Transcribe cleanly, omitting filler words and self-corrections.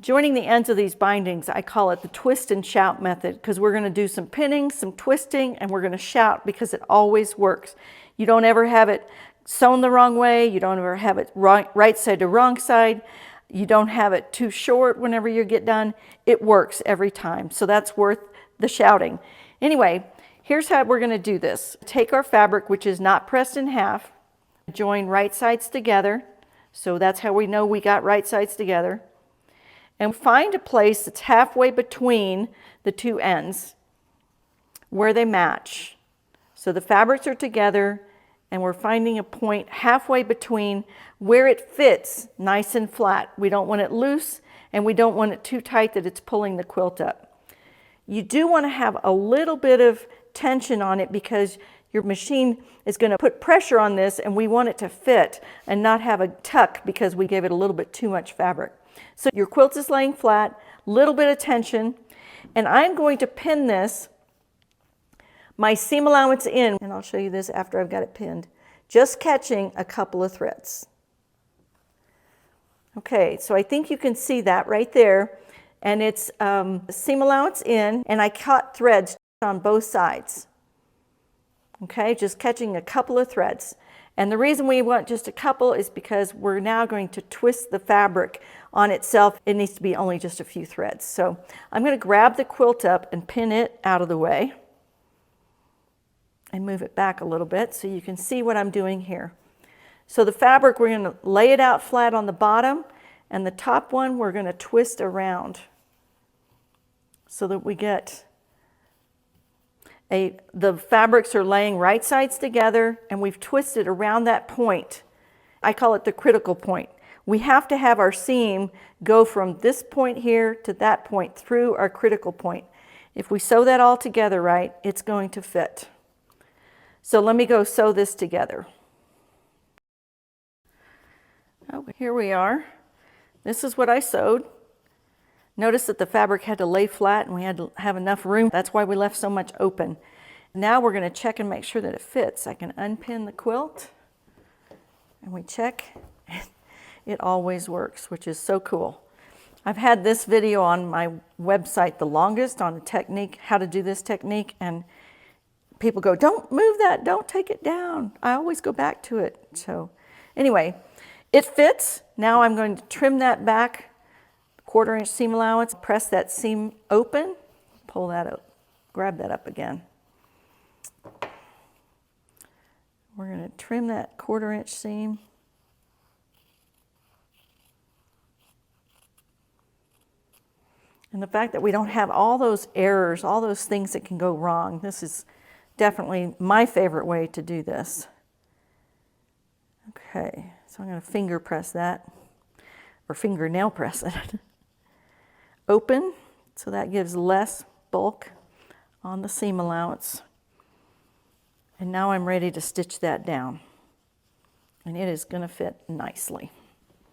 Joining the ends of these bindings, I call it the twist and shout method, because we're going to do some pinning, some twisting, and we're going to shout because it always works. You don't ever have it sewn the wrong way. You don't ever have it right side to wrong side. You don't have it too short whenever you get done. It works every time. So that's worth the shouting. Anyway, here's how we're going to do this. Take our fabric, which is not pressed in half, join right sides together. So that's how we know we got right sides together. And find a place that's halfway between the two ends where they match. So the fabrics are together and we're finding a point halfway between where it fits nice and flat. We don't want it loose and we don't want it too tight that it's pulling the quilt up. You do want to have a little bit of tension on it because your machine is going to put pressure on this and we want it to fit and not have a tuck because we gave it a little bit too much fabric. So your quilt is laying flat, little bit of tension, and I'm going to pin this, my seam allowance in, and I'll show you this after I've got it pinned, just catching a couple of threads. Okay, so I think you can see that right there, and it's seam allowance in, and I cut threads on both sides. Okay, just catching a couple of threads. And the reason we want just a couple is because we're now going to twist the fabric on itself. It needs to be only just a few threads. So I'm going to grab the quilt up and pin it out of the way and move it back a little bit so you can see what I'm doing here. So the fabric, we're going to lay it out flat on the bottom, and the top one we're going to twist around so that we get the fabrics are laying right sides together and we've twisted around that point. I call it the critical point. We have to have our seam go from this point here to that point through our critical point. If we sew that all together right, it's going to fit. So let me go sew this together. Oh, here we are. This is what I sewed. Notice that the fabric had to lay flat and we had to have enough room. That's why we left so much open. Now we're going to check and make sure that it fits. I can unpin the quilt and we check. It always works, which is so cool. I've had this video on my website the longest on the technique, how to do this technique, and people go, don't move that, don't take it down. I always go back to it. So anyway, it fits. Now I'm going to trim that back. 1/4 inch seam allowance, press that seam open, pull that up, grab that up again. We're going to trim that 1/4 inch seam. And the fact that we don't have all those errors, all those things that can go wrong, this is definitely my favorite way to do this. Okay, so I'm going to finger press that, or fingernail press it. Open, so that gives less bulk on the seam allowance. And now I'm ready to stitch that down. And it is going to fit nicely.